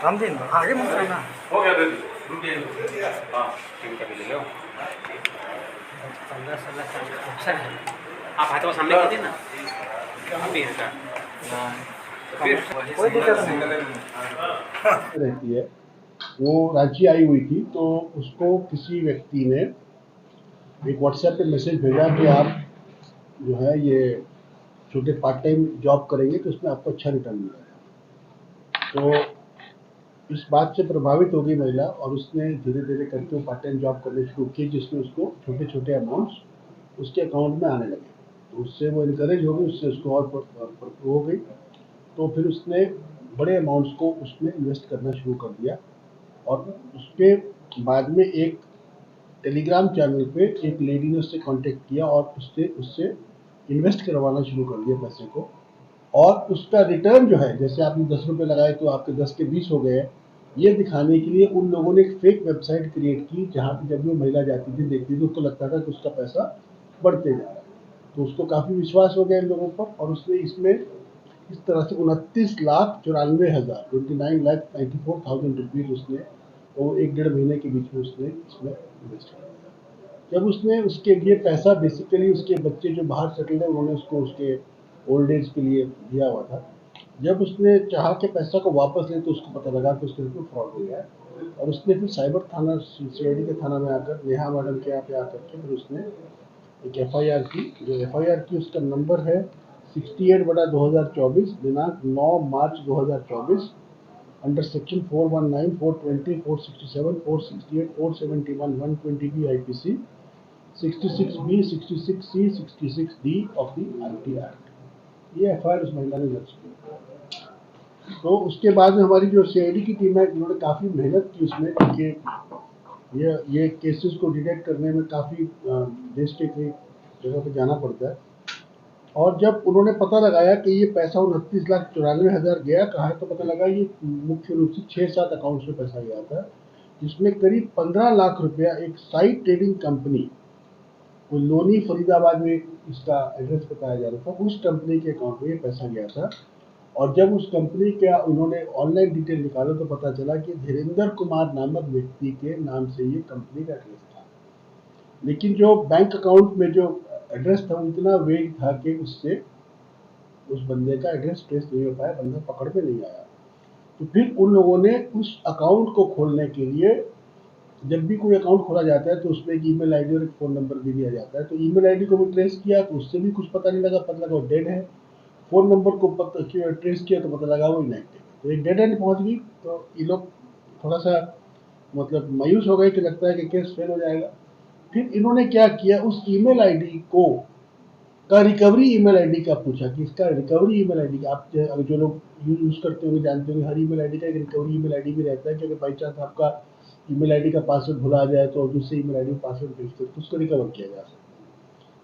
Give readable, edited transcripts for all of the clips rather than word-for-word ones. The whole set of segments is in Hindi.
रामदीन आगे मत जाना हो गया दे हाँ ठीक है ले लो 15-16 साल अच्छा है आप हाथों को सामने कीजिए ना अभी है क्या कोई दिक्कत नहीं रहती है। वो रांची आई हुई थी तो उसको किसी व्यक्ति ने एक व्हाट्सएप पे मैसेज भेजा कि आप जो है ये छोटे पार्ट टाइम जॉब करेंगे तो उसमें आपको अच्छा रिटर्न मिलेगा। तो इस बात से प्रभावित हो गई महिला और उसने धीरे धीरे करके वो पार्ट टाइम जॉब करनी शुरू की जिसमें उसको छोटे छोटे अमाउंट्स उसके अकाउंट में आने लगे। तो उससे वो इनकरेज हो गई, उससे उसको और हो गई। तो फिर उसने बड़े अमाउंट्स को उसमें इन्वेस्ट करना शुरू कर दिया और उसके बाद में एक टेलीग्राम चैनल पे एक लेडी ने उससे कांटेक्ट किया और उससे उससे इन्वेस्ट करवाना शुरू कर दिया पैसे को। और उसका रिटर्न जो है, जैसे आपने 10 रुपये लगाए तो आपके 10 के 20 हो गए, ये दिखाने के लिए उन लोगों ने एक फेक वेबसाइट क्रिएट की जहाँ पे जब भी वो महिला जाती थी देखती थी उसको लगता था कि उसका पैसा बढ़ते जा रहा है। तो उसको काफ़ी विश्वास हो गया इन लोगों पर और उसने इसमें इस तरह से 29,94,000 29,94,000 रुपीज़ उसने वो 1-1.5 महीने के बीच में उसने इसमें इन्वेस्ट कर दिया। जब उसने उसके लिए पैसा बेसिकली उसके बच्चे जो बाहर सेटल्ड है उन्होंने उसको उसके ओल्ड एज के लिए दिया हुआ था। जब उसने चाहा कि पैसा को वापस ले तो उसको पता लगा कि उसके उसमें फ्रॉड हो गया है और उसने फिर साइबर थाना सीआईडी के थाना में आकर नेहा मैडम के यहाँ पे आकर के फिर उसने एक एफआईआर की। जो एफआईआर की उसका नंबर है 68/2024 दिनांक 9 मार्च 2024 under section 419, 420, 467, 468, 471, 120B IPC, 66B, 66C, 66D of the IT act. ये एफआईआर उस महिला ने दर्ज की। तो उसके बाद में हमारी जो सीआईडी की टीम है उन्होंने काफ़ी मेहनत की उसमें, क्योंकि ये केसेस को डिटेक्ट करने में काफ़ी देश के कई जगह पे जाना पड़ता है। और जब उन्होंने पता लगाया कि ये पैसा 29,94,000 गया कहाँ है, तो पता लगा ये मुख्य रूप से 6-7 अकाउंट्स में पैसा गया था, जिसमें करीब 15 लाख रुपया एक साइट ट्रेडिंग कंपनी, कोई लोनी फरीदाबाद में इसका एड्रेस बताया जा रहा था, उस कंपनी के अकाउंट में ये पैसा गया था। और जब उस कंपनी का उन्होंने ऑनलाइन डिटेल निकाला तो पता चला कि धीरेन्द्र कुमार नामक व्यक्ति के नाम से ये कंपनी का एड्रेस था। लेकिन जो बैंक अकाउंट में जो एड्रेस था वो इतना वेग था कि उससे उस बंदे का एड्रेस ट्रेस नहीं हो पाया, बंदा पकड़ में नहीं आया। तो फिर उन लोगों ने उस अकाउंट को खोलने के लिए, जब भी कोई अकाउंट खोला जाता है तो उसमें एक ईमेल आईडी और एक फ़ोन नंबर भी दिया जाता है। तो ईमेल आईडी को भी ट्रेस किया तो उससे भी कुछ पता नहीं लगा, पता लगा वो डेड है। फ़ोन नंबर को ट्रेस किया तो पता लगा वो इनएक्टिव। तो एक डेड एंड पहुँच गई। तो ये लोग थोड़ा सा मतलब मायूस हो गए कि लगता है कि केस फेल हो जाएगा। फिर इन्होंने क्या किया, उस ईमेल आईडी को का रिकवरी ईमेल आईडी का पूछा कि इसका रिकवरी ईमेल आईडी, आप जो लोग यूज़ करते होंगे जानते होंगे, हर ईमेल आईडी का एक रिकवरी ईमेल आईडी भी रहता है कि अगर बाई चांस आपका ईमेल आईडी का पासवर्ड भुला जाए तो दूसरे ईमेल आईडी में पासवर्ड भेजते तो उसको रिकवर किया जा सकता है।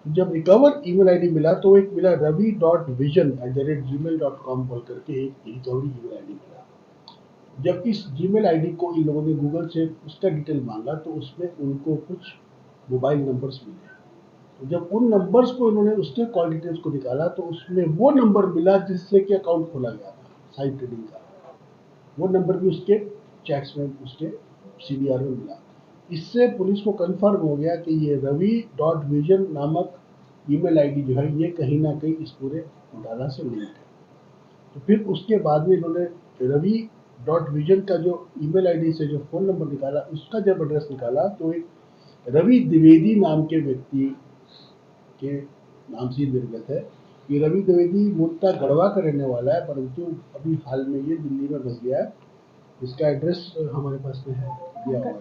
जब रिकवर ईमेल आईडी मिला तो एक मिला ravi.vision@gmail.com बोल करके एक रिकवरी ईमेल आईडी मिला। जब इस जीमेल आईडी को इन लोगों ने गूगल से उसका डिटेल मांगा तो उसमें उनको कुछ मोबाइल नंबर्स मिले। तो जब उन नंबर्स को इन्होंने उसके कॉल डिटेल्स को निकाला तो उसमें वो नंबर मिला जिससे कि अकाउंट खोला गया था साइट ट्रेडिंग का। वो नंबर भी उसके चैट्स में, उसके सीडीआर में मिला। इससे पुलिस को कंफर्म हो गया कि ये ravi.vision नामक ईमेल आईडी जो है ये कहीं ना कहीं इस पूरे घोटाला से लिंक है। तो फिर उसके बाद में इन्होंने ravi.vision का जो ईमेल आईडी से जो फ़ोन नंबर निकाला, उसका जब एड्रेस निकाला तो एक रवि द्विवेदी नाम के व्यक्ति के नाम से निर्गत है। ये रवि द्विवेदी मूलतः गढ़वा का रहने वाला है, परंतु अभी हाल में ये दिल्ली में बस गया है। इसका एड्रेस हमारे पास में है, दिया हुआ है।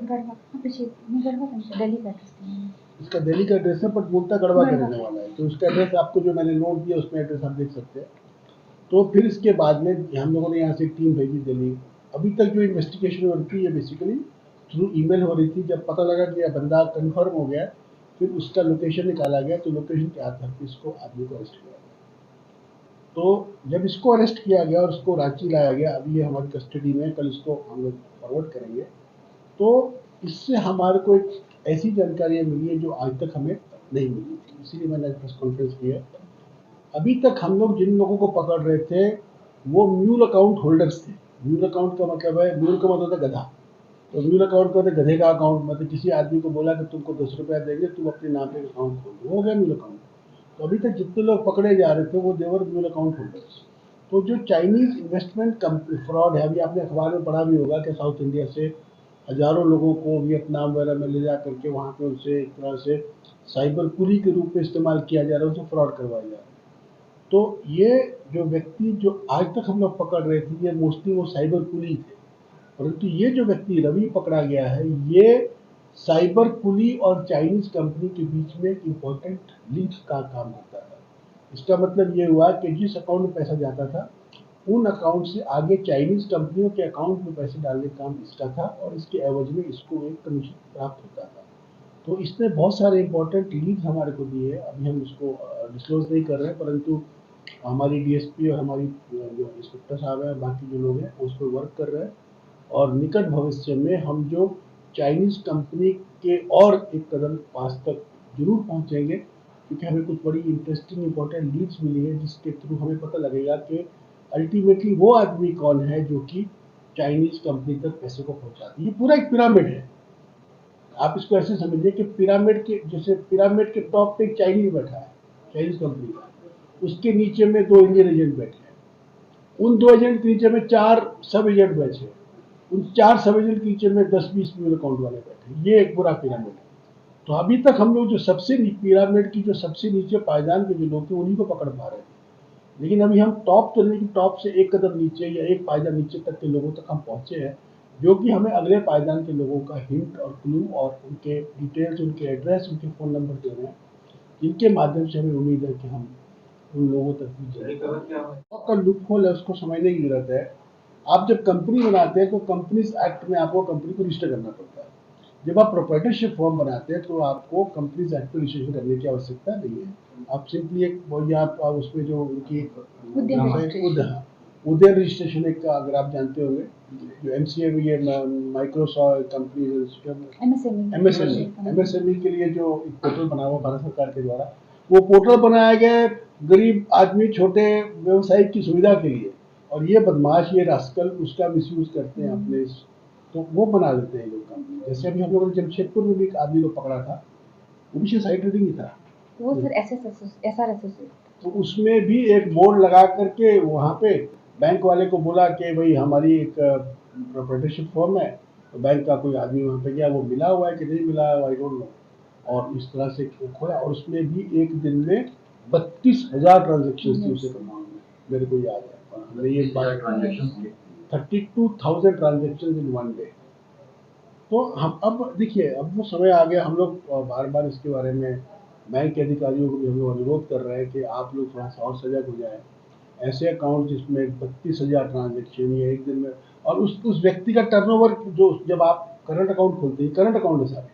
इसका दिल्ली का एड्रेस है पर मूलतः गढ़वा का रहने वाला है। तो उसका एड्रेस आपको जो मैंने नोट दिया उसमें एड्रेस आप देख सकते हैं। तो फिर इसके बाद में हम लोगों ने यहाँ से टीम भेजी दिल्ली। अभी तक जो इन्वेस्टिगेशन हो रही थी ये बेसिकली थ्रू ईमेल हो रही थी। जब पता लगा कि यह बंदा कंफर्म हो गया फिर उसका लोकेशन निकाला गया, तो लोकेशन के आधार पर इसको आदमी को अरेस्ट किया गया। तो जब इसको अरेस्ट किया गया और उसको रांची लाया गया, अभी ये हमारी कस्टडी में, कल इसको हम लोग फॉरवर्ड करेंगे। तो इससे हमारे को एक ऐसी जानकारियाँ मिली है जो आज तक हमें नहीं मिली थी, इसीलिए मैंने प्रेस कॉन्फ्रेंस की है। अभी तक हम लोग जिन लोगों को पकड़ रहे थे वो म्यूल अकाउंट होल्डर्स थे। म्यूल अकाउंट का मतलब है, म्यूल का मतलब है गधा। तो म्यूल अकाउंट का मतलब गधे का अकाउंट, मतलब किसी आदमी को बोला कि तुमको 10 रुपया देंगे, तुम अपने नाम पे अकाउंट खोल दो, हो गया म्यूल अकाउंट। तो अभी तक जितने लोग पकड़े जा रहे थे वो देवर म्यूल अकाउंट होल्डर्स। तो जो चाइनीज इन्वेस्टमेंट फ्रॉड है, अभी आपने अखबार में पढ़ा भी होगा कि साउथ इंडिया से हजारों लोगों को वियतनाम वगैरह में ले जा करके वहाँ पे उनसे एक तरह से साइबर कुली के रूप में इस्तेमाल किया जा रहा है, उनसे फ्रॉड करवाया जा रहा है। तो ये जो व्यक्ति जो आज तक हम लोग पकड़ रहे थे, ये मोस्टली वो साइबर कुली थे। परंतु ये जो व्यक्ति रवि पकड़ा गया है, ये साइबर कुली और चाइनीज कंपनी के बीच में एक इम्पोर्टेंट लिंक का काम करता था। इसका मतलब ये हुआ कि जिस अकाउंट में पैसा जाता था उन अकाउंट से आगे चाइनीज कंपनियों के अकाउंट में पैसे डालने का काम इसका था, और इसके एवज में इसको एक कमीशन प्राप्त होता था। तो इसने बहुत सारे इंपॉर्टेंट लीड्स हमारे को दिए हैं। अभी हम इसको डिस्क्लोज नहीं कर रहे हैं, परंतु हमारी डीएसपी और हमारी जो इंस्पेक्टर साहब हैं, बाकी जो लोग हैं उस पर वर्क कर रहे हैं, और निकट भविष्य में हम जो चाइनीज कंपनी के और एक कदम पास तक जरूर पहुंचेंगे, क्योंकि हमें कुछ बड़ी इंटरेस्टिंग इंपॉर्टेंट लीड्स मिली है जिसके थ्रू हमें पता लगेगा कि अल्टीमेटली वो आदमी कौन है जो कि चाइनीज कंपनी तक पैसे को पहुंचाती है। ये पूरा एक पिरामिड है। आप इसको ऐसे समझिए कि पिरामिड के, जैसे पिरामिड के टॉप पे एक चाइनीज बैठा है, चाइनीज कंपनी का, उसके नीचे में 2 इंडियन एजेंट बैठे हैं, उन 2 एजेंट के नीचे में 4 सब एजेंट बैठे हैं, उन 4 सब एजेंट के नीचे में 10-20 म्यूल अकाउंट वाले बैठे हैं। ये एक पूरा पिरामिड है। तो अभी तक हम लोग जो सबसे पिरामिड की जो सबसे नीचे पायदान के जो लोग थे उन्हीं को पकड़ पा रहे थे, लेकिन अभी हम टॉप तो नहीं, टॉप से एक कदम नीचे या एक पायदान नीचे तक के लोगों तक हम पहुंचे हैं, जो कि हमें अगले पायदान के लोगों का हिंट और क्लू और उनके डिटेल्स, उनके एड्रेस, उनके फ़ोन नंबर दे रहे हैं, जिनके माध्यम से हमें उम्मीद है कि हम उन लोगों तक भी जाएंगे। आपका लूप होल है, उसको समझने की जरूरत है। आप जब कंपनी बनाते हैं तो कंपनीज एक्ट में आपको कंपनी को रजिस्टर करना पड़ता है। जब आप प्रोप्राइटरशिप फॉर्म बनाते हैं तो आपको कंपनीज एक्ट में रजिस्ट्रेशन करने की आवश्यकता नहीं है। आप सिंपली एक आप उसमें जो उनकी उदय रजिस्ट्रेशन एक का, अगर आप जानते होंगे, जो एमसीए में ये माइक्रोसॉफ्ट कंपनी एमएसएमई के लिए जो एक पोर्टल बना हुआ भारत सरकार के द्वारा, वो पोर्टल बनाया गया है गरीब आदमी, छोटे व्यवसायी की सुविधा के लिए, और ये बदमाश, ये रास्कल उसका मिसयूज करते हैं अपने, तो वो बना देते हैं लोग कंपनी। जैसे अभी हम लोगों ने जमशेदपुर में भी एक आदमी को पकड़ा था, वो भी साइट रीडिंग ही था, वो सर एसआरएसएस। तो उसमें भी एक बोर्ड लगा करके वहाँ पे बैंक वाले को बोला कि भाई हमारी एक प्रोप्राइटरशिप फॉर्म है, तो बैंक का कोई आदमी वहाँ पे गया, वो मिला हुआ है कि नहीं मिला है, आई डोंट नो, और इस तरह से खोया, और उसमें भी एक दिन में 32,000 ट्रांजेक्शन थी उसे करना, मेरे को याद है, और हमने ये 32,000 ट्रांजेक्शन इन वन डे। तो हम अब देखिए, अब वो समय आ गया, हम लोग बार बार इसके बारे में बैंक के अधिकारियों को भी हम लोग अनुरोध कर रहे हैं कि आप लोग थोड़ा सा और सजग हो जाए। ऐसे अकाउंट जिसमें 32,000 ट्रांजेक्शन या एक दिन में, और उस व्यक्ति का टर्नओवर, जो जब आप करंट अकाउंट खोलते हैं, करंट अकाउंट है सारे,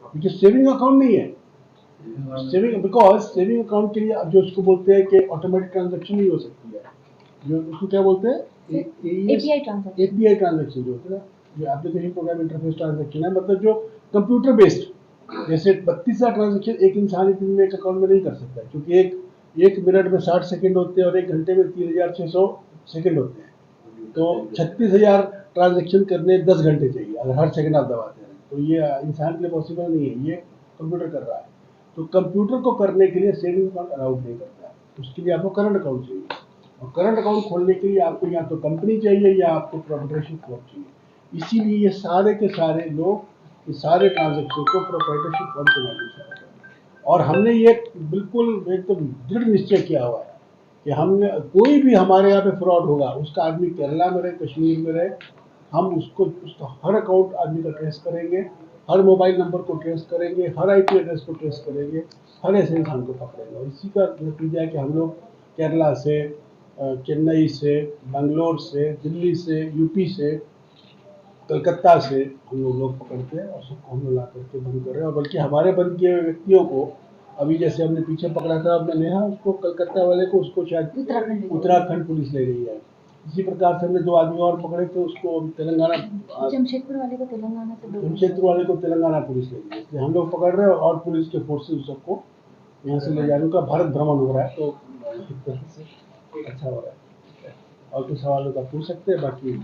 क्योंकि सेविंग अकाउंट नहीं है, सेविंग, बिकॉज सेविंग अकाउंट के लिए जो उसको बोलते हैं कि ऑटोमेटिक ट्रांजेक्शन ही हो सकती है, जो उसको क्या बोलते हैं, एपीआई ट्रांजेक्शन जो होता है ना, जो एप्लीकेशन प्रोग्राम इंटरफेस ट्रांजेक्शन है, मतलब जो कंप्यूटर बेस्ड। जैसे 32,000 ट्रांजेक्शन एक इंसान एक दिन में एक अकाउंट में नहीं कर सकता, क्योंकि एक मिनट में 60 सेकंड होते हैं और एक घंटे में 3,600 सेकंड होते हैं, तो 36,000 ट्रांजेक्शन करने 10 घंटे चाहिए अगर हर सेकंड आप दबाते हैं, तो ये इंसान के लिए पॉसिबल नहीं है, ये कंप्यूटर कर रहा है। तो कंप्यूटर को करने के लिए सेविंग अकाउंट अलाउड नहीं करता है, उसके लिए आपको करंट अकाउंट चाहिए, और करंट अकाउंट खोलने के लिए आपको या तो कंपनी चाहिए या आपको प्रोप्राइटरशिप फॉर्म चाहिए। इसीलिए ये सारे के सारे लोग इस सारे ट्रांजेक्शन को प्रोप्राइटरशिप फॉर्म के माध्यम से करते हैं, और हमने ये बिल्कुल एकदम दृढ़ निश्चय किया हुआ है कि हमने कोई भी हमारे यहाँ पे फ्रॉड होगा, उसका आदमी केरला में रहे, कश्मीर में रहे, हम उसका हर अकाउंट आदमी का ट्रेस करेंगे, हर मोबाइल नंबर को ट्रेस करेंगे, हर आईपी एड्रेस को ट्रेस करेंगे, हर ऐसे इंसान को पकड़ेंगे। और इसी का नतीजा है कि हम लोग केरला से, चेन्नई से, बेंगलोर से, दिल्ली से, यूपी से, कलकत्ता से हम लोग पकड़ते हैं और सबको हम लोग ला करके बंद कर रहे हैं। और बल्कि हमारे बंद किए हुए व्यक्तियों को अभी जैसे हमने पीछे पकड़ा था, हमने नेहा उसको, कलकत्ता वाले को, उसको शायद उत्तराखंड पुलिस ले गई है। इसी प्रकार से हमने 2 आदमी और पकड़े थे, उसको तेलंगाना, जमशेदपुर वाले को तेलंगाना से, जमशेदपुर वाले को तेलंगाना पुलिस ले गई। इसलिए हम लोग पकड़ रहे हैं और पुलिस के फोर्सेज सबको यहाँ से ले जा रहे हैं, उनका भारत भ्रमण हो रहा है। तो एक तरह से अच्छा हो रहा है। और कुछ सवाल हो तो पूछ सकते हैं, बाकी